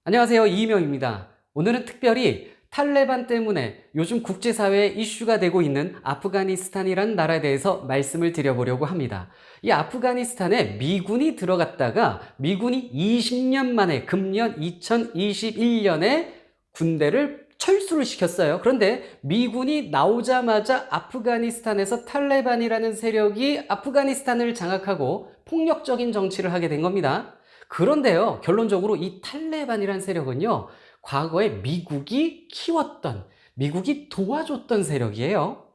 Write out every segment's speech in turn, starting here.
안녕하세요. 이희명입니다. 오늘은 특별히 탈레반 때문에 요즘 국제사회에 이슈가 되고 있는 아프가니스탄이라는 나라에 대해서 말씀을 드려보려고 합니다. 이 아프가니스탄에 미군이 들어갔다가 미군이 20년 만에 금년 2021년에 군대를 철수를 시켰어요. 그런데 미군이 나오자마자 아프가니스탄에서 탈레반이라는 세력이 아프가니스탄을 장악하고 폭력적인 정치를 하게 된 겁니다. 그런데요, 결론적으로 이 탈레반이라는 세력은요, 과거에 미국이 키웠던, 미국이 도와줬던 세력이에요.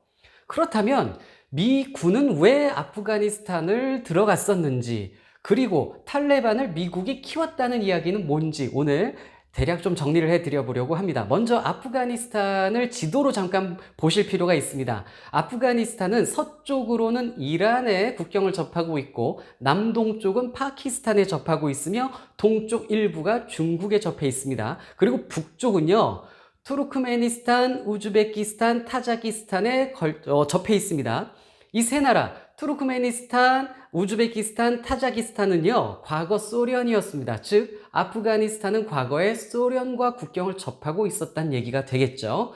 그렇다면 미군은 왜 아프가니스탄을 들어갔었는지, 그리고 탈레반을 미국이 키웠다는 이야기는 뭔지 오늘 대략 좀 정리를 해드려 보려고 합니다. 먼저 아프가니스탄을 지도로 잠깐 보실 필요가 있습니다. 아프가니스탄은 서쪽으로는 이란의 국경을 접하고 있고 남동쪽은 파키스탄에 접하고 있으며 동쪽 일부가 중국에 접해 있습니다. 그리고 북쪽은요, 투르크메니스탄, 우즈베키스탄, 타자키스탄에 접해 있습니다. 이 세 나라, 투르크메니스탄, 우즈베키스탄, 타자키스탄은요, 과거 소련이었습니다. 즉, 아프가니스탄은 과거에 소련과 국경을 접하고 있었다는 얘기가 되겠죠.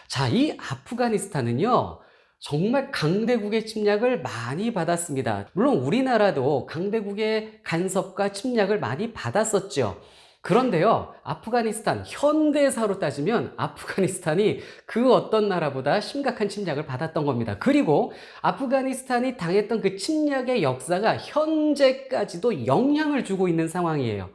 자, 이 아프가니스탄은요, 정말 강대국의 침략을 많이 받았습니다. 물론 우리나라도 강대국의 간섭과 침략을 많이 받았었죠. 그런데요, 아프가니스탄, 현대사로 따지면 아프가니스탄이 그 어떤 나라보다 심각한 침략을 받았던 겁니다. 그리고 아프가니스탄이 당했던 그 침략의 역사가 현재까지도 영향을 주고 있는 상황이에요.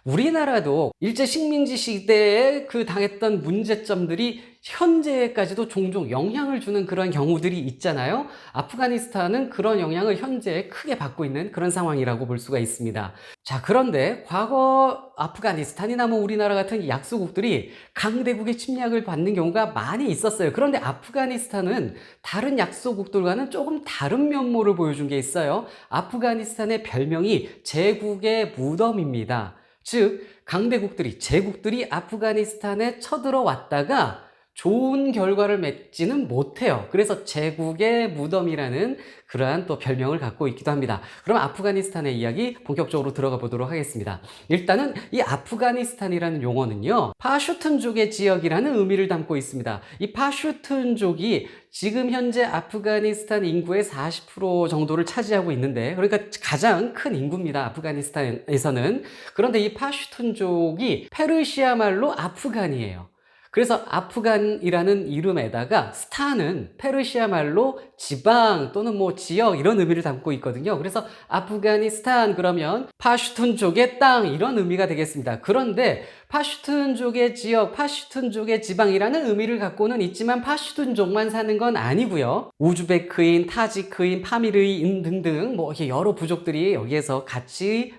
우리나라도 일제 식민지 시대에 그 당했던 문제점들이 현재까지도 종종 영향을 주는 그런 경우들이 있잖아요. 아프가니스탄은 그런 영향을 현재 크게 받고 있는 그런 상황이라고 볼 수가 있습니다. 자, 그런데 과거 아프가니스탄이나 우리나라 같은 약소국들이 강대국의 침략을 받는 경우가 많이 있었어요. 그런데 아프가니스탄은 다른 약소국들과는 조금 다른 면모를 보여준 게 있어요. 아프가니스탄의 별명이 제국의 무덤입니다. 즉, 강대국들이, 제국들이 아프가니스탄에 쳐들어왔다가 좋은 결과를 맺지는 못해요. 그래서 제국의 무덤이라는 그러한 또 별명을 갖고 있기도 합니다. 그럼 아프가니스탄의 이야기 본격적으로 들어가 보도록 하겠습니다. 일단은 이 아프가니스탄이라는 용어는요, 파슈툰족의 지역이라는 의미를 담고 있습니다. 이 파슈툰족이 지금 현재 아프가니스탄 인구의 40% 정도를 차지하고 있는데, 그러니까 가장 큰 인구입니다. 아프가니스탄에서는. 그런데 이 파슈툰족이 페르시아 말로 아프간이에요. 그래서 아프간이라는 이름에다가 스탄은 페르시아 말로 지방 또는 지역 이런 의미를 담고 있거든요. 그래서 아프가니스탄 그러면 파슈툰족의 땅 이런 의미가 되겠습니다. 그런데 파슈툰족의 지역, 파슈툰족의 지방이라는 의미를 갖고는 있지만 파슈툰족만 사는 건 아니고요. 우즈베크인, 타지크인, 파미르인 등등 이렇게 여러 부족들이 여기에서 같이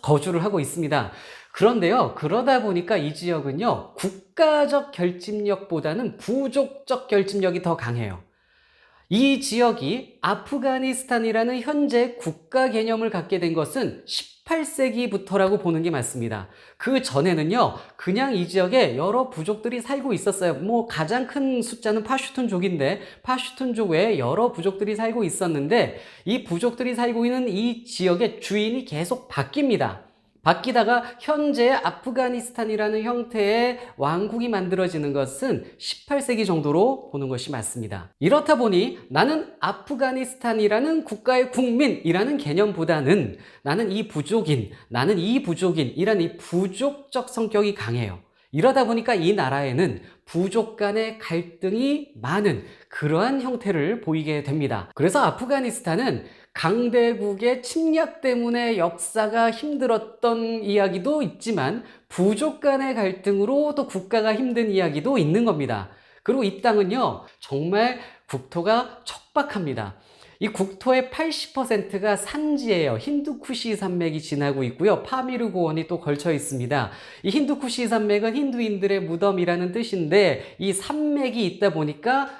거주를 하고 있습니다. 그런데요, 그러다 보니까 이 지역은요, 국가적 결집력보다는 부족적 결집력이 더 강해요. 이 지역이 아프가니스탄이라는 현재 국가 개념을 갖게 된 것은 18세기부터라고 보는 게 맞습니다. 그 전에는요, 그냥 이 지역에 여러 부족들이 살고 있었어요. 가장 큰 숫자는 파슈툰족인데, 파슈툰족 외에 여러 부족들이 살고 있었는데, 이 부족들이 살고 있는 이 지역의 주인이 계속 바뀝니다. 바뀌다가 현재 아프가니스탄이라는 형태의 왕국이 만들어지는 것은 18세기 정도로 보는 것이 맞습니다. 이렇다 보니 나는 아프가니스탄이라는 국가의 국민이라는 개념보다는 나는 이 부족인이란 이 부족적 성격이 강해요. 이러다 보니까 이 나라에는 부족 간의 갈등이 많은 그러한 형태를 보이게 됩니다. 그래서 아프가니스탄은 강대국의 침략 때문에 역사가 힘들었던 이야기도 있지만 부족 간의 갈등으로 또 국가가 힘든 이야기도 있는 겁니다. 그리고 이 땅은요, 정말 국토가 척박합니다. 이 국토의 80%가 산지예요. 힌두쿠시 산맥이 지나고 있고요. 파미르 고원이 또 걸쳐 있습니다. 이 힌두쿠시 산맥은 힌두인들의 무덤이라는 뜻인데 이 산맥이 있다 보니까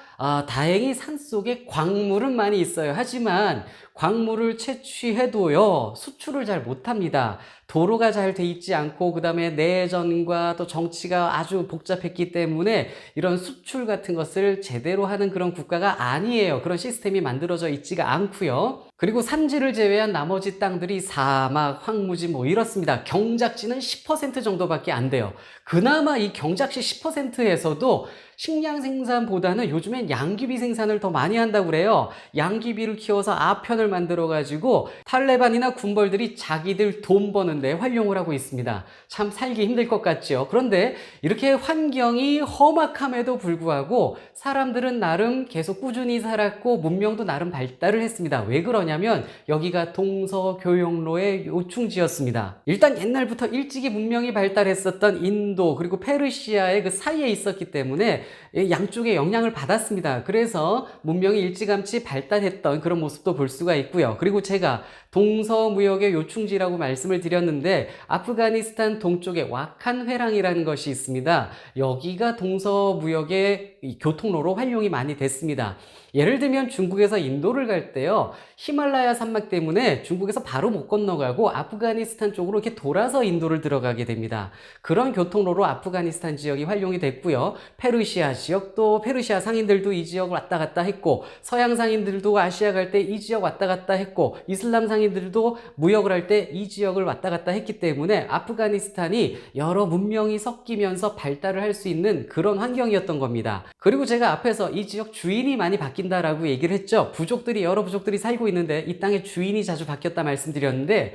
다행히 산속에 광물은 많이 있어요. 하지만 광물을 채취해도요, 수출을 잘 못합니다. 도로가 잘 돼 있지 않고, 그 다음에 내전과 또 정치가 아주 복잡했기 때문에 이런 수출 같은 것을 제대로 하는 그런 국가가 아니에요. 그런 시스템이 만들어져 있지가 않고요. 그리고 산지를 제외한 나머지 땅들이 사막, 황무지 뭐 이렇습니다. 경작지는 10% 정도밖에 안 돼요. 그나마 이 경작지 10%에서도 식량 생산보다는 요즘엔 양귀비 생산을 더 많이 한다고 그래요. 양귀비를 키워서 아편을 만들어 가지고 탈레반이나 군벌들이 자기들 돈 버는데 활용을 하고 있습니다. 참 살기 힘들 것 같죠. 그런데 이렇게 환경이 험악함에도 불구하고 사람들은 나름 계속 꾸준히 살았고 문명도 나름 발달을 했습니다. 왜 그러냐면 여기가 동서교역로의 요충지였습니다. 일단 옛날부터 일찍이 문명이 발달했었던 인도 그리고 페르시아의 그 사이에 있었기 때문에 양쪽에 영향을 받았습니다. 그래서 문명이 일찌감치 발달했던 그런 모습도 볼 수가 있고요. 그리고 제가 동서무역의 요충지라고 말씀을 드렸는데 아프가니스탄 동쪽에 와칸 회랑이라는 것이 있습니다. 여기가 동서무역의 교통로로 활용이 많이 됐습니다. 예를 들면 중국에서 인도를 갈 때요, 히말라야 산맥 때문에 중국에서 바로 못 건너가고 아프가니스탄 쪽으로 이렇게 돌아서 인도를 들어가게 됩니다. 그런 교통로로 아프가니스탄 지역이 활용이 됐고요. 페르시아 지역도, 페르시아 상인들도 이 지역을 왔다 갔다 했고, 서양 상인들도 아시아 갈 때 이 지역 왔다 갔다 했고, 이슬람 상인들도 무역을 할 때 이 지역을 왔다 갔다 했기 때문에 아프가니스탄이 여러 문명이 섞이면서 발달을 할 수 있는 그런 환경이었던 겁니다. 그리고 제가 앞에서 이 지역 주인이 많이 바뀐다라고 얘기를 했죠. 여러 부족들이 살고 있는데 이 땅의 주인이 자주 바뀌었다 말씀드렸는데,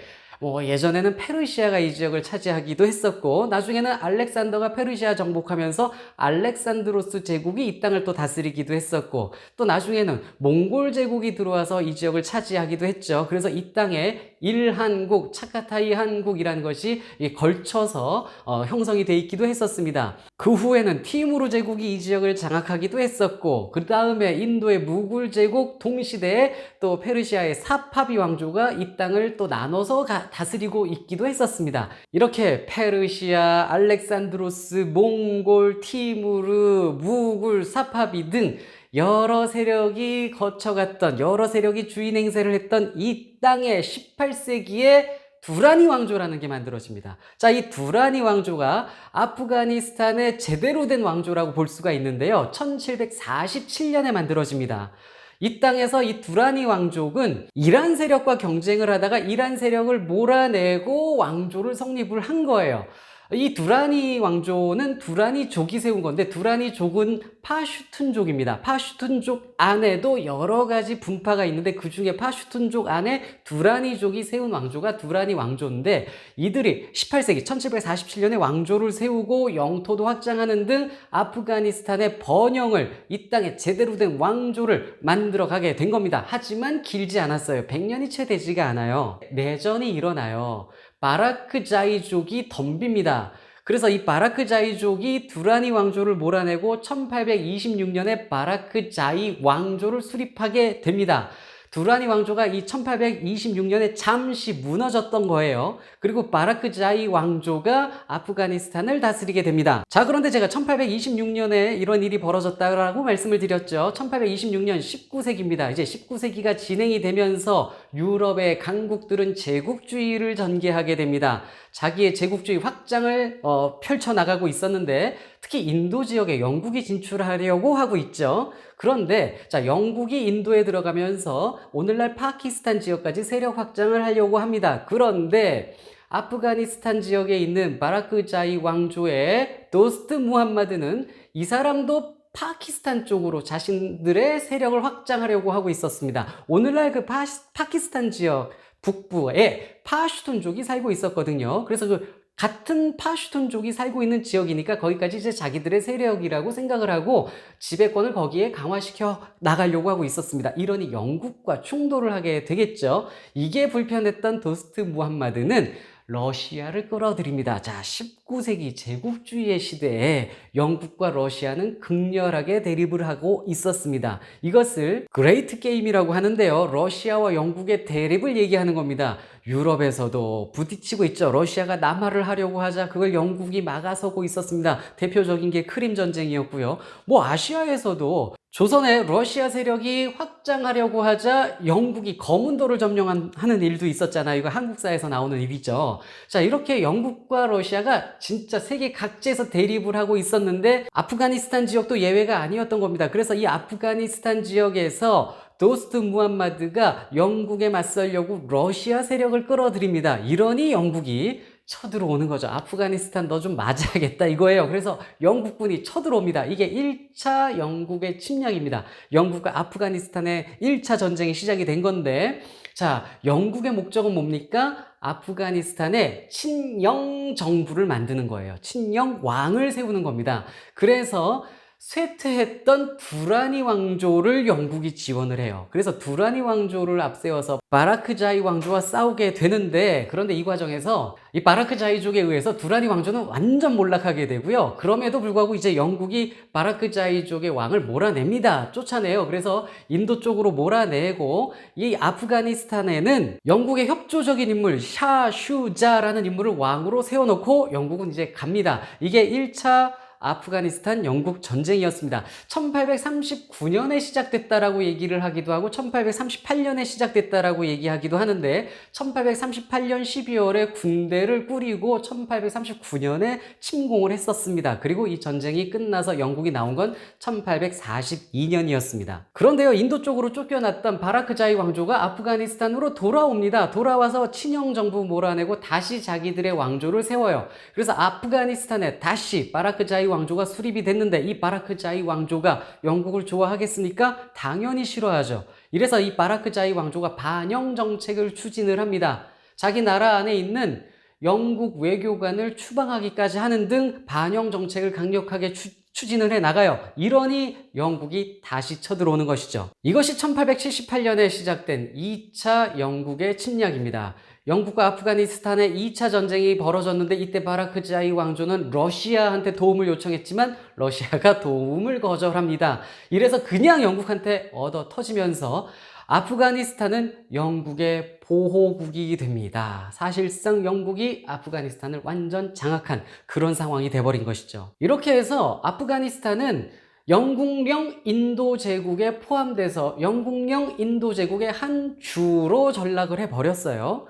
예전에는 페르시아가 이 지역을 차지하기도 했었고, 나중에는 알렉산더가 페르시아 정복하면서 알렉산드로스 제국이 이 땅을 또 다스리기도 했었고, 또 나중에는 몽골 제국이 들어와서 이 지역을 차지하기도 했죠. 그래서 이 땅에 일한국, 차카타이 한국이라는 것이 걸쳐서 형성이 돼 있기도 했었습니다. 그 후에는 티무르 제국이 이 지역을 장악하기도 했었고, 그 다음에 인도의 무굴 제국, 동시대에 또 페르시아의 사파비 왕조가 이 땅을 또 나눠서 다스리고 있기도 했었습니다. 이렇게 페르시아, 알렉산드로스, 몽골, 티무르, 무굴, 사파비 등 여러 세력이 거쳐갔던, 여러 세력이 주인 행세를 했던 이 땅에 18세기에 두라니 왕조라는 게 만들어집니다. 자, 이 두라니 왕조가 아프가니스탄의 제대로 된 왕조라고 볼 수가 있는데요. 1747년에 만들어집니다. 이 땅에서 이 두라니 왕족은 이란 세력과 경쟁을 하다가 이란 세력을 몰아내고 왕조를 성립을 한 거예요. 이 두라니 왕조는 두라니족이 세운 건데, 두라니족은 파슈툰족입니다. 파슈툰족 안에도 여러 가지 분파가 있는데 그 중에 파슈툰족 안에 두라니족이 세운 왕조가 두라니 왕조인데, 이들이 18세기 1747년에 왕조를 세우고 영토도 확장하는 등 아프가니스탄의 번영을, 이 땅에 제대로 된 왕조를 만들어 가게 된 겁니다. 하지만 길지 않았어요. 100년이 채 되지가 않아요. 내전이 일어나요. 바라크자이족이 덤빕니다. 그래서 이 바라크자이족이 두라니 왕조를 몰아내고 1826년에 바라크자이 왕조를 수립하게 됩니다. 두라니 왕조가 이 1826년에 잠시 무너졌던 거예요. 그리고 바라크자이 왕조가 아프가니스탄을 다스리게 됩니다. 자, 그런데 제가 1826년에 이런 일이 벌어졌다고 말씀을 드렸죠. 1826년 19세기입니다. 이제 19세기가 진행이 되면서 유럽의 강국들은 제국주의를 전개하게 됩니다. 자기의 제국주의 확장을 펼쳐나가고 있었는데, 특히 인도 지역에 영국이 진출하려고 하고 있죠. 그런데 자, 영국이 인도에 들어가면서 오늘날 파키스탄 지역까지 세력 확장을 하려고 합니다. 그런데 아프가니스탄 지역에 있는 바라크자이 왕조의 도스트 무함마드는 이 사람도 파키스탄 쪽으로 자신들의 세력을 확장하려고 하고 있었습니다. 오늘날 그 파키스탄 지역 북부에 파슈툰족이 살고 있었거든요. 그래서 그 같은 파슈툰족이 살고 있는 지역이니까 거기까지 이제 자기들의 세력이라고 생각을 하고 지배권을 거기에 강화시켜 나가려고 하고 있었습니다. 이러니 영국과 충돌을 하게 되겠죠. 이게 불편했던 도스트 무함마드는 러시아를 끌어들입니다. 자, 19세기 제국주의의 시대에 영국과 러시아는 극렬하게 대립을 하고 있었습니다. 이것을 그레이트 게임이라고 하는데요. 러시아와 영국의 대립을 얘기하는 겁니다. 유럽에서도 부딪히고 있죠. 러시아가 남하를 하려고 하자 그걸 영국이 막아서고 있었습니다. 대표적인 게 크림 전쟁이었고요. 아시아에서도 조선의 러시아 세력이 확장하려고 하자 영국이 거문도를 점령하는 일도 있었잖아요. 이거 한국사에서 나오는 일이죠. 자, 이렇게 영국과 러시아가 진짜 세계 각지에서 대립을 하고 있었는데 아프가니스탄 지역도 예외가 아니었던 겁니다. 그래서 이 아프가니스탄 지역에서 도스트 무함마드가 영국에 맞서려고 러시아 세력을 끌어들입니다. 이러니 영국이 쳐들어오는 거죠. 아프가니스탄 너 좀 맞아야겠다 이거예요. 그래서 영국군이 쳐들어옵니다. 이게 1차 영국의 침략입니다. 영국과 아프가니스탄의 1차 전쟁이 시작이 된 건데, 자, 영국의 목적은 뭡니까? 아프가니스탄에 친영 정부를 만드는 거예요. 친영 왕을 세우는 겁니다. 그래서 쇠퇴했던 두라니 왕조를 영국이 지원을 해요. 그래서 두라니 왕조를 앞세워서 바라크자이 왕조와 싸우게 되는데, 그런데 이 과정에서 이 바라크자이족에 의해서 두라니 왕조는 완전 몰락하게 되고요. 그럼에도 불구하고 이제 영국이 바라크자이족의 왕을 몰아냅니다. 쫓아내요. 그래서 인도 쪽으로 몰아내고, 이 아프가니스탄에는 영국의 협조적인 인물 샤 슈자라는 인물을 왕으로 세워놓고 영국은 이제 갑니다. 이게 1차 아프가니스탄 영국 전쟁이었습니다. 1839년에 시작됐다라고 얘기를 하기도 하고 1838년에 시작됐다라고 얘기하기도 하는데, 1838년 12월에 군대를 꾸리고 1839년에 침공을 했었습니다. 그리고 이 전쟁이 끝나서 영국이 나온 건 1842년이었습니다. 그런데요, 인도 쪽으로 쫓겨났던 바라크자이 왕조가 아프가니스탄으로 돌아옵니다. 돌아와서 친영 정부 몰아내고 다시 자기들의 왕조를 세워요. 그래서 아프가니스탄에 다시 바라크자이 왕조가 수립이 됐는데, 이 바라크자이 왕조가 영국을 좋아하겠습니까? 당연히 싫어하죠. 이래서 이 바라크자이 왕조가 반영 정책을 추진을 합니다. 자기 나라 안에 있는 영국 외교관을 추방하기까지 하는 등 반영 정책을 강력하게 추진을 해 나가요. 이러니 영국이 다시 쳐들어오는 것이죠. 이것이 1878년에 시작된 2차 영국의 침략입니다. 영국과 아프가니스탄의 2차 전쟁이 벌어졌는데, 이때 바라크자이 왕조는 러시아한테 도움을 요청했지만 러시아가 도움을 거절합니다. 이래서 그냥 영국한테 얻어 터지면서 아프가니스탄은 영국의 보호국이 됩니다. 사실상 영국이 아프가니스탄을 완전 장악한 그런 상황이 돼버린 것이죠. 이렇게 해서 아프가니스탄은 영국령 인도 제국에 포함돼서 영국령 인도 제국의 한 주로 전락을 해버렸어요.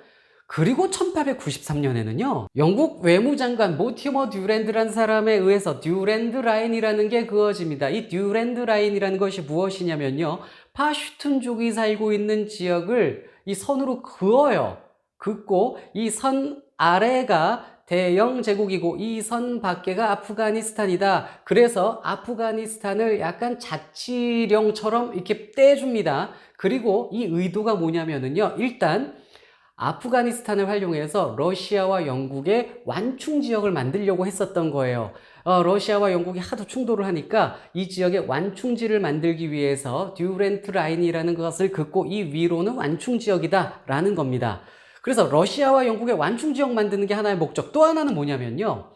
그리고 1893년에는요, 영국 외무장관 모티머 듀랜드라는 사람에 의해서 듀랜드 라인이라는 게 그어집니다. 이 듀랜드 라인이라는 것이 무엇이냐면요, 파슈툰족이 살고 있는 지역을 이 선으로 그어요. 긋고 이 선 아래가 대영 제국이고 이 선 밖에가 아프가니스탄이다. 그래서 아프가니스탄을 약간 자치령처럼 이렇게 떼줍니다. 그리고 이 의도가 뭐냐면은요, 일단 아프가니스탄을 활용해서 러시아와 영국의 완충 지역을 만들려고 했었던 거예요. 러시아와 영국이 하도 충돌을 하니까 이 지역에 완충지를 만들기 위해서 듀렌트 라인이라는 것을 긋고 이 위로는 완충 지역이다 라는 겁니다. 그래서 러시아와 영국의 완충 지역 만드는 게 하나의 목적. 또 하나는 뭐냐면요,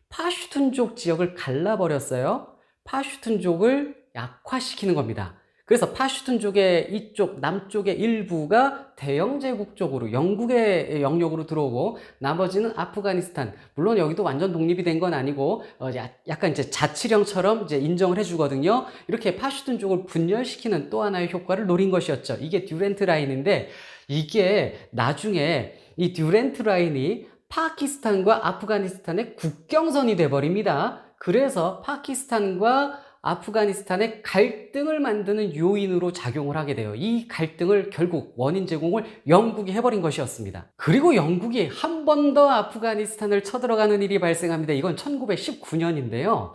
파슈툰족 지역을 갈라버렸어요. 파슈툰족을 약화시키는 겁니다. 그래서 파슈툰족의 이쪽 남쪽의 일부가 대영 제국 쪽으로 영국의 영역으로 들어오고, 나머지는 아프가니스탄, 물론 여기도 완전 독립이 된 건 아니고 약간 이제 자치령처럼 이제 인정을 해주거든요. 이렇게 파슈툰족을 분열시키는 또 하나의 효과를 노린 것이었죠. 이게 듀렌트 라인인데, 이게 나중에 이 듀렌트 라인이 파키스탄과 아프가니스탄의 국경선이 돼버립니다. 그래서 파키스탄과 아프가니스탄의 갈등을 만드는 요인으로 작용을 하게 돼요. 이 갈등을 결국 원인 제공을 영국이 해버린 것이었습니다. 그리고 영국이 한 번 더 아프가니스탄을 쳐들어가는 일이 발생합니다. 이건 1919년인데요.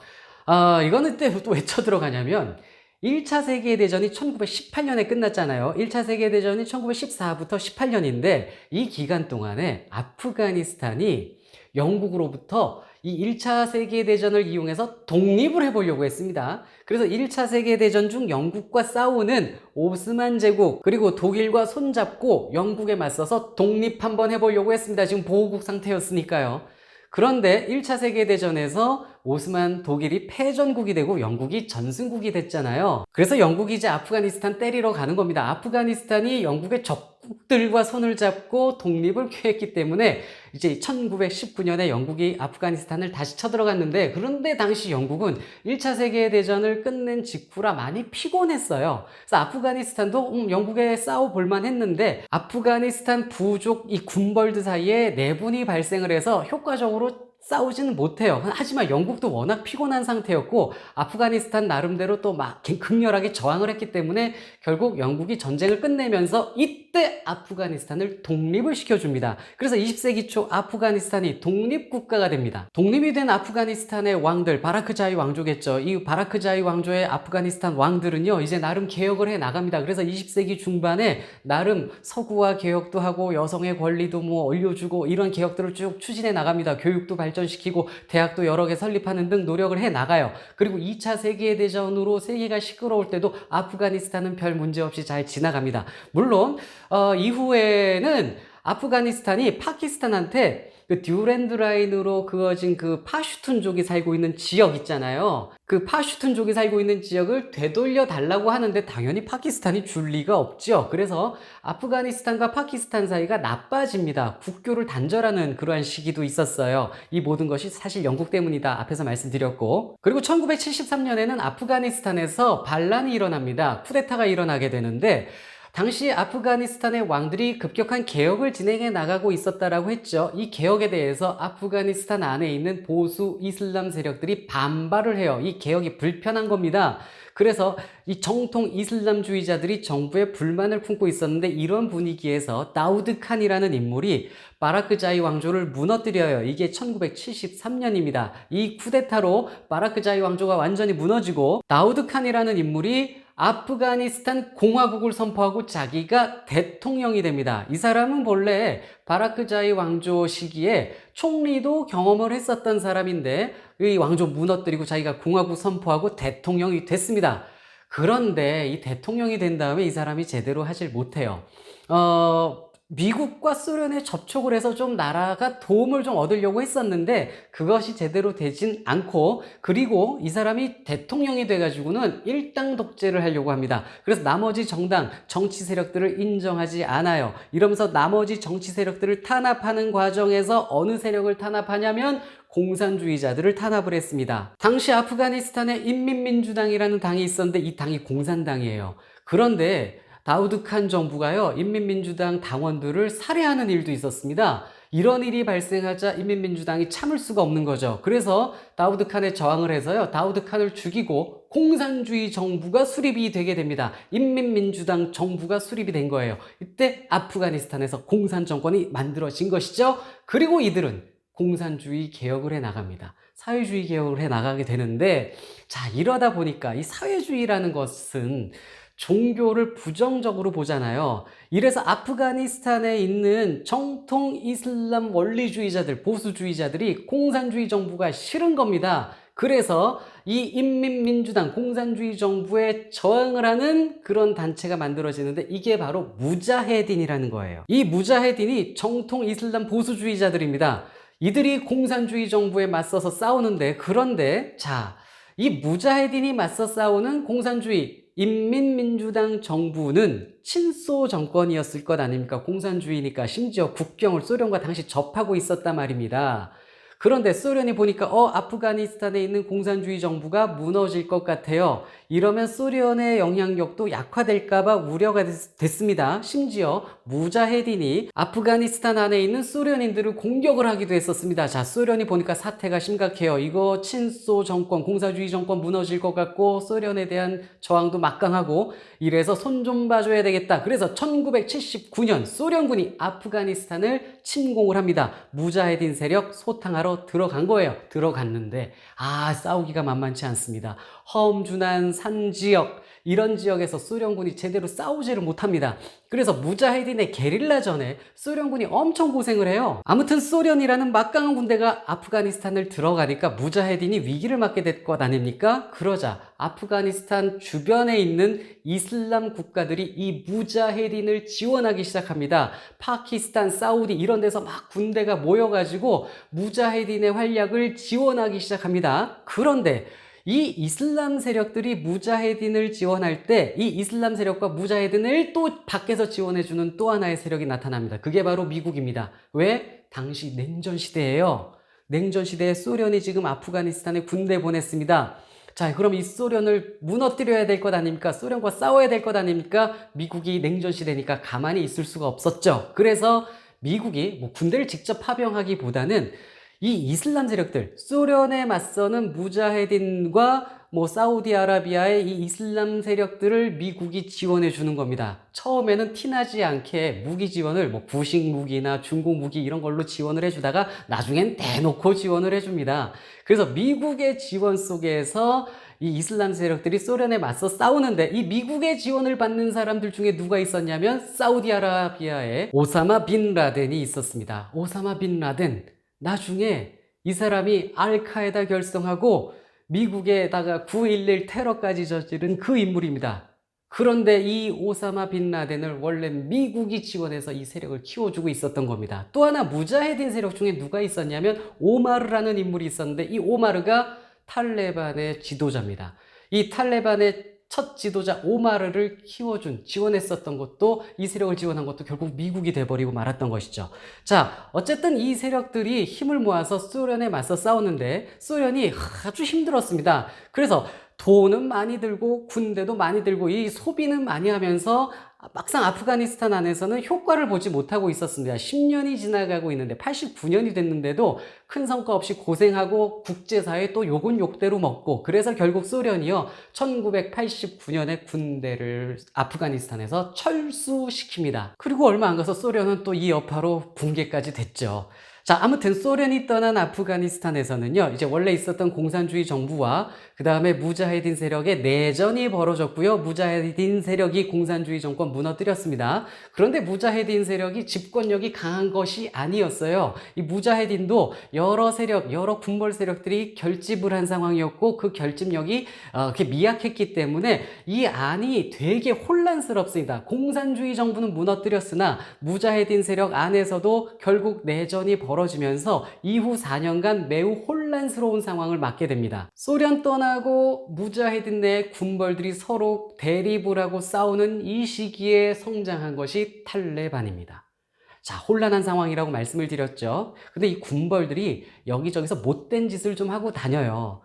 이거는 또 왜 쳐들어가냐면, 1차 세계대전이 1918년에 끝났잖아요. 1차 세계대전이 1914부터 18년인데, 이 기간 동안에 아프가니스탄이 영국으로부터 이 1차 세계대전을 이용해서 독립을 해보려고 했습니다. 그래서 1차 세계대전 중 영국과 싸우는 오스만 제국, 그리고 독일과 손잡고 영국에 맞서서 독립 한번 해보려고 했습니다. 지금 보호국 상태였으니까요. 그런데 1차 세계대전에서 오스만 독일이 패전국이 되고 영국이 전승국이 됐잖아요. 그래서 영국이 이제 아프가니스탄 때리러 가는 겁니다. 아프가니스탄이 영국의 적국들과 손을 잡고 독립을 꾀했기 때문에 이제 1919년에 영국이 아프가니스탄을 다시 쳐들어갔는데, 그런데 당시 영국은 1차 세계대전을 끝낸 직후라 많이 피곤했어요. 그래서 아프가니스탄도 영국에 싸워볼만 했는데 아프가니스탄 부족 이 군벌들 사이에 내분이 발생을 해서 효과적으로 싸우지는 못해요. 하지만 영국도 워낙 피곤한 상태였고 아프가니스탄 나름대로 또 막 극렬하게 저항을 했기 때문에 결국 영국이 전쟁을 끝내면서 이때 아프가니스탄을 독립을 시켜줍니다. 그래서 20세기 초 아프가니스탄이 독립국가가 됩니다. 독립이 된 아프가니스탄의 왕들, 바라크자이 왕조겠죠. 이 바라크자이 왕조의 아프가니스탄 왕들은요 이제 나름 개혁을 해 나갑니다. 그래서 20세기 중반에 나름 서구화 개혁도 하고 여성의 권리도 뭐 올려주고 이런 개혁들을 쭉 추진해 나갑니다. 교육도 발전시키고 대학도 여러 개 설립하는 등 노력을 해 나가요. 그리고 2차 세계대전으로 세계가 시끄러울 때도 아프가니스탄은 별 문제 없이 잘 지나갑니다. 물론 이후에는 아프가니스탄이 파키스탄한테 그 듀랜드 라인으로 그어진 그 파슈툰족이 살고 있는 지역 있잖아요. 그 파슈툰족이 살고 있는 지역을 되돌려 달라고 하는데 당연히 파키스탄이 줄 리가 없죠. 그래서 아프가니스탄과 파키스탄 사이가 나빠집니다. 국교를 단절하는 그러한 시기도 있었어요. 이 모든 것이 사실 영국 때문이다. 앞에서 말씀드렸고. 그리고 1973년에는 아프가니스탄에서 반란이 일어납니다. 쿠데타가 일어나게 되는데 당시 아프가니스탄의 왕들이 급격한 개혁을 진행해 나가고 있었다라고 했죠. 이 개혁에 대해서 아프가니스탄 안에 있는 보수 이슬람 세력들이 반발을 해요. 이 개혁이 불편한 겁니다. 그래서 이 정통 이슬람주의자들이 정부에 불만을 품고 있었는데 이런 분위기에서 다우드 칸이라는 인물이 바라크자이 왕조를 무너뜨려요. 이게 1973년입니다. 이 쿠데타로 바라크자이 왕조가 완전히 무너지고 다우드 칸이라는 인물이 아프가니스탄 공화국을 선포하고 자기가 대통령이 됩니다. 이 사람은 본래 바라크자이 왕조 시기에 총리도 경험을 했었던 사람인데 이 왕조 무너뜨리고 자기가 공화국 선포하고 대통령이 됐습니다. 그런데 이 대통령이 된 다음에 이 사람이 제대로 하질 못해요. 미국과 소련에 접촉을 해서 좀 나라가 도움을 좀 얻으려고 했었는데 그것이 제대로 되진 않고, 그리고 이 사람이 대통령이 돼가지고는 일당 독재를 하려고 합니다. 그래서 나머지 정당, 정치 세력들을 인정하지 않아요. 이러면서 나머지 정치 세력들을 탄압하는 과정에서 어느 세력을 탄압하냐면 공산주의자들을 탄압을 했습니다. 당시 아프가니스탄에 인민민주당이라는 당이 있었는데 이 당이 공산당이에요. 그런데 다우드 칸 정부가요, 인민민주당 당원들을 살해하는 일도 있었습니다. 이런 일이 발생하자 인민민주당이 참을 수가 없는 거죠. 그래서 다우드 칸에 저항을 해서요, 다우드 칸을 죽이고 공산주의 정부가 수립이 되게 됩니다. 인민민주당 정부가 수립이 된 거예요. 이때 아프가니스탄에서 공산 정권이 만들어진 것이죠. 그리고 이들은 공산주의 개혁을 해 나갑니다. 사회주의 개혁을 해 나가게 되는데, 자, 이러다 보니까 이 사회주의라는 것은 종교를 부정적으로 보잖아요. 이래서 아프가니스탄에 있는 정통 이슬람 원리주의자들, 보수주의자들이 공산주의 정부가 싫은 겁니다. 그래서 이 인민민주당, 공산주의 정부에 저항을 하는 그런 단체가 만들어지는데 이게 바로 무자헤딘이라는 거예요. 이 무자헤딘이 정통 이슬람 보수주의자들입니다. 이들이 공산주의 정부에 맞서서 싸우는데, 그런데 자, 이 무자헤딘이 맞서 싸우는 공산주의 인민민주당 정부는 친소 정권이었을 것 아닙니까? 공산주의니까 심지어 국경을 소련과 당시 접하고 있었단 말입니다. 그런데 소련이 보니까 아프가니스탄에 있는 공산주의 정부가 무너질 것 같아요. 이러면 소련의 영향력도 약화될까봐 우려가 됐습니다. 심지어 무자헤딘이 아프가니스탄 안에 있는 소련인들을 공격을 하기도 했었습니다. 자, 소련이 보니까 사태가 심각해요. 이거 친소 정권, 공산주의 정권 무너질 것 같고 소련에 대한 저항도 막강하고, 이래서 손 좀 봐줘야 되겠다. 그래서 1979년 소련군이 아프가니스탄을 침공을 합니다. 무자헤딘 세력 소탕하러 들어간 거예요. 들어갔는데 싸우기가 만만치 않습니다. 험준한 산지역, 이런 지역에서 소련군이 제대로 싸우지를 못합니다. 그래서 무자헤딘의 게릴라전에 소련군이 엄청 고생을 해요. 아무튼 소련이라는 막강한 군대가 아프가니스탄을 들어가니까 무자헤딘이 위기를 맞게 될 것 아닙니까? 그러자 아프가니스탄 주변에 있는 이슬람 국가들이 이 무자헤딘을 지원하기 시작합니다. 파키스탄, 사우디 이런 데서 막 군대가 모여가지고 무자헤딘의 활약을 지원하기 시작합니다. 그런데 이 이슬람 세력들이 무자헤딘을 지원할 때 이 이슬람 세력과 무자헤딘을 또 밖에서 지원해주는 또 하나의 세력이 나타납니다. 그게 바로 미국입니다. 왜? 당시 냉전 시대예요. 냉전 시대에 소련이 지금 아프가니스탄에 군대 보냈습니다. 자, 그럼 이 소련을 무너뜨려야 될 것 아닙니까? 소련과 싸워야 될 것 아닙니까? 미국이 냉전 시대니까 가만히 있을 수가 없었죠. 그래서 미국이 군대를 직접 파병하기보다는 이 이슬람 세력들, 소련에 맞서는 무자헤딘과 사우디아라비아의 이 이슬람 세력들을 미국이 지원해 주는 겁니다. 처음에는 티나지 않게 무기 지원을 구식 무기나 중국 무기 이런 걸로 지원을 해주다가 나중엔 대놓고 지원을 해줍니다. 그래서 미국의 지원 속에서 이 이슬람 세력들이 소련에 맞서 싸우는데 이 미국의 지원을 받는 사람들 중에 누가 있었냐면 사우디아라비아의 오사마 빈 라덴이 있었습니다. 오사마 빈 라덴, 나중에 이 사람이 알카에다 결성하고 미국에다가 9.11 테러까지 저지른 그 인물입니다. 그런데 이 오사마 빈 라덴을 원래 미국이 지원해서 이 세력을 키워주고 있었던 겁니다. 또 하나 무자헤딘 세력 중에 누가 있었냐면 오마르라는 인물이 있었는데 이 오마르가 탈레반의 지도자입니다. 이 탈레반의 첫 지도자 오마르를 키워준, 지원했었던 것도, 이 세력을 지원한 것도 결국 미국이 돼버리고 말았던 것이죠. 자, 어쨌든 이 세력들이 힘을 모아서 소련에 맞서 싸우는데 소련이 아주 힘들었습니다. 그래서 돈은 많이 들고 군대도 많이 들고 이 소비는 많이 하면서 막상 아프가니스탄 안에서는 효과를 보지 못하고 있었습니다. 10년이 지나가고 있는데 89년이 됐는데도 큰 성과 없이 고생하고 국제사회 또 욕은 욕대로 먹고, 그래서 결국 소련이요 1989년에 군대를 아프가니스탄에서 철수시킵니다. 그리고 얼마 안 가서 소련은 또 이 여파로 붕괴까지 됐죠. 자, 아무튼 소련이 떠난 아프가니스탄에서는요, 이제 원래 있었던 공산주의 정부와 그 다음에 무자헤딘 세력의 내전이 벌어졌고요. 무자헤딘 세력이 공산주의 정권 무너뜨렸습니다. 그런데 무자헤딘 세력이 집권력이 강한 것이 아니었어요. 이 무자헤딘도 여러 세력, 여러 군벌 세력들이 결집을 한 상황이었고 그 결집력이 미약했기 때문에 이 안이 되게 혼란스럽습니다. 공산주의 정부는 무너뜨렸으나 무자헤딘 세력 안에서도 결국 내전이 벌어지면서 이후 4년간 매우 혼란스러운 상황을 맞게 됩니다. 소련 떠나고 무자헤딘 내 군벌들이 서로 대립을 하고 싸우는 이 시기에 성장한 것이 탈레반입니다. 자, 혼란한 상황이라고 말씀을 드렸죠. 근데 이 군벌들이 여기저기서 못된 짓을 좀 하고 다녀요.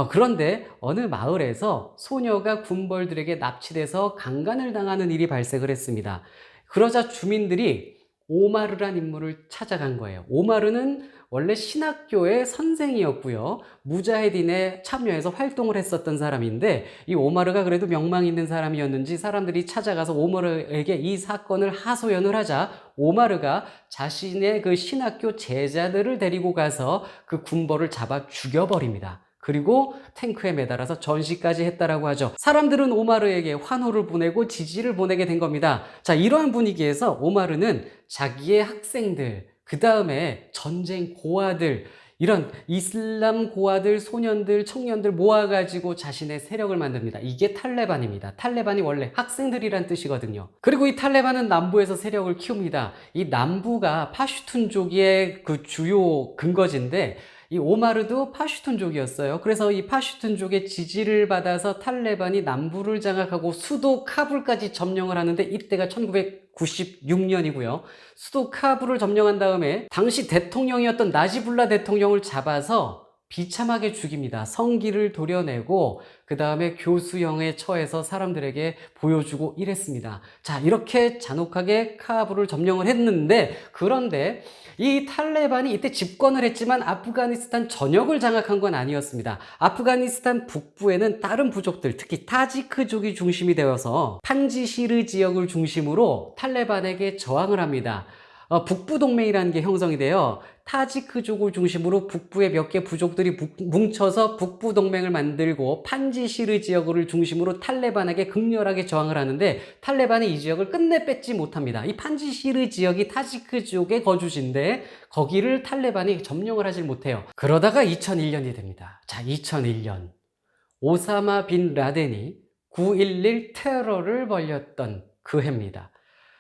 그런데 어느 마을에서 소녀가 군벌들에게 납치돼서 강간을 당하는 일이 발생을 했습니다. 그러자 주민들이 오마르란 인물을 찾아간 거예요. 오마르는 원래 신학교의 선생이었고요. 무자헤딘에 참여해서 활동을 했었던 사람인데 이 오마르가 그래도 명망 있는 사람이었는지 사람들이 찾아가서 오마르에게 이 사건을 하소연을 하자 오마르가 자신의 그 신학교 제자들을 데리고 가서 그 군벌을 잡아 죽여버립니다. 그리고 탱크에 매달아서 전시까지 했다라고 하죠. 사람들은 오마르에게 환호를 보내고 지지를 보내게 된 겁니다. 자, 이러한 분위기에서 오마르는 자기의 학생들, 그 다음에 전쟁 고아들, 이런 이슬람 고아들, 소년들, 청년들 모아가지고 자신의 세력을 만듭니다. 이게 탈레반입니다. 탈레반이 원래 학생들이란 뜻이거든요. 그리고 이 탈레반은 남부에서 세력을 키웁니다. 이 남부가 파슈툰족의 그 주요 근거지인데 이 오마르도 파슈툰족이었어요. 그래서 이 파슈툰족의 지지를 받아서 탈레반이 남부를 장악하고 수도 카불까지 점령을 하는데 이때가 1996년이고요. 수도 카불을 점령한 다음에 당시 대통령이었던 나지불라 대통령을 잡아서 비참하게 죽입니다. 성기를 도려내고 그 다음에 교수형에 처해서 사람들에게 보여주고 이랬습니다. 자, 이렇게 잔혹하게 카불을 점령을 했는데, 그런데 이 탈레반이 이때 집권을 했지만 아프가니스탄 전역을 장악한 건 아니었습니다. 아프가니스탄 북부에는 다른 부족들, 특히 타지크족이 중심이 되어서 판지시르 지역을 중심으로 탈레반에게 저항을 합니다. 북부 동맹이라는 게 형성이 돼요. 타지크족을 중심으로 북부의 몇 개 부족들이 뭉쳐서 북부 동맹을 만들고 판지시르 지역을 중심으로 탈레반에게 극렬하게 저항을 하는데 탈레반이 이 지역을 끝내 뺏지 못합니다. 이 판지시르 지역이 타지크족의 거주지인데 거기를 탈레반이 점령을 하질 못해요. 그러다가 2001년이 됩니다. 자, 2001년 오사마 빈 라덴이 9.11 테러를 벌였던 그 해입니다.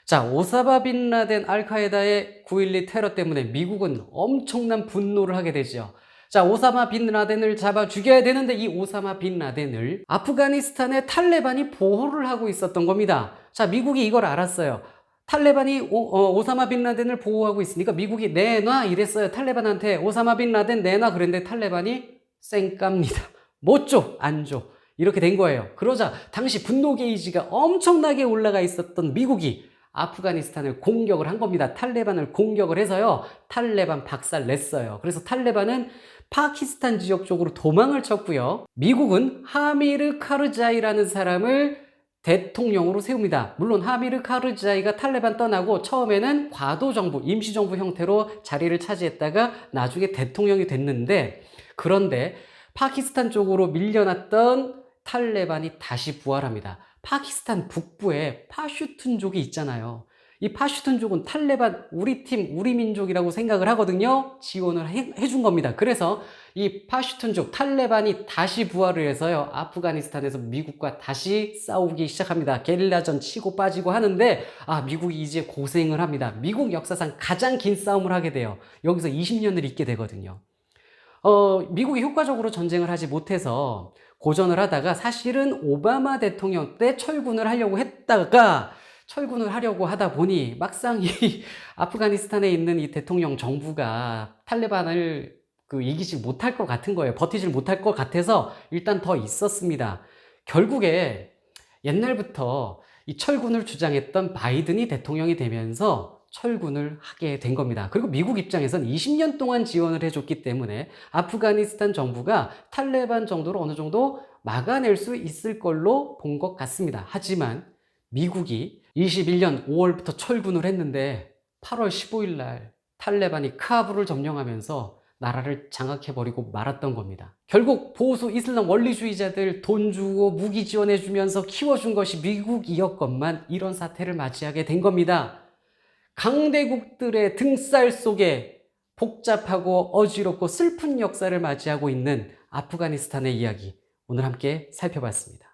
자, 오사마 빈 라덴 알카에다의 9.12 테러 때문에 미국은 엄청난 분노를 하게 되죠. 자, 오사마 빈 라덴을 잡아 죽여야 되는데 이 오사마 빈 라덴을 아프가니스탄의 탈레반이 보호를 하고 있었던 겁니다. 자, 미국이 이걸 알았어요. 탈레반이 오사마 빈 라덴을 보호하고 있으니까 미국이 내놔 이랬어요. 탈레반한테 오사마 빈 라덴 내놔 그랬는데 탈레반이 쌩깝니다. 못 줘, 안 줘. 이렇게 된 거예요. 그러자 당시 분노 게이지가 엄청나게 올라가 있었던 미국이 아프가니스탄을 공격을 한 겁니다. 탈레반을 공격을 해서요. 탈레반 박살 냈어요. 그래서 탈레반은 파키스탄 지역 쪽으로 도망을 쳤고요. 미국은 하미르 카르자이라는 사람을 대통령으로 세웁니다. 물론 하미르 카르자이가 탈레반 떠나고 처음에는 과도정부, 임시정부 형태로 자리를 차지했다가 나중에 대통령이 됐는데, 그런데 파키스탄 쪽으로 밀려났던 탈레반이 다시 부활합니다. 파키스탄 북부에 파슈툰족이 있잖아요. 이 파슈툰족은 탈레반 우리 팀, 우리 민족이라고 생각을 하거든요. 지원을 해준 겁니다. 그래서 이 파슈툰족 탈레반이 다시 부활을 해서요. 아프가니스탄에서 미국과 다시 싸우기 시작합니다. 게릴라전 치고 빠지고 하는데 미국이 이제 고생을 합니다. 미국 역사상 가장 긴 싸움을 하게 돼요. 여기서 20년을 있게 되거든요. 미국이 효과적으로 전쟁을 하지 못해서 고전을 하다가 사실은 오바마 대통령 때 철군을 하려고 했다가 철군을 하려고 하다 보니 막상 이 아프가니스탄에 있는 이 대통령 정부가 탈레반을 이기지 못할 것 같은 거예요. 버티질 못할 것 같아서 일단 더 있었습니다. 결국에 옛날부터 이 철군을 주장했던 바이든이 대통령이 되면서 철군을 하게 된 겁니다. 그리고 미국 입장에선 20년 동안 지원을 해줬기 때문에 아프가니스탄 정부가 탈레반 정도로 어느 정도 막아낼 수 있을 걸로 본 것 같습니다. 하지만 미국이 21년 5월부터 철군을 했는데 8월 15일 날 탈레반이 카불을 점령하면서 나라를 장악해버리고 말았던 겁니다. 결국 보수 이슬람 원리주의자들 돈 주고 무기 지원해주면서 키워준 것이 미국이었건만 이런 사태를 맞이하게 된 겁니다. 강대국들의 등살 속에 복잡하고 어지럽고 슬픈 역사를 맞이하고 있는 아프가니스탄의 이야기, 오늘 함께 살펴봤습니다.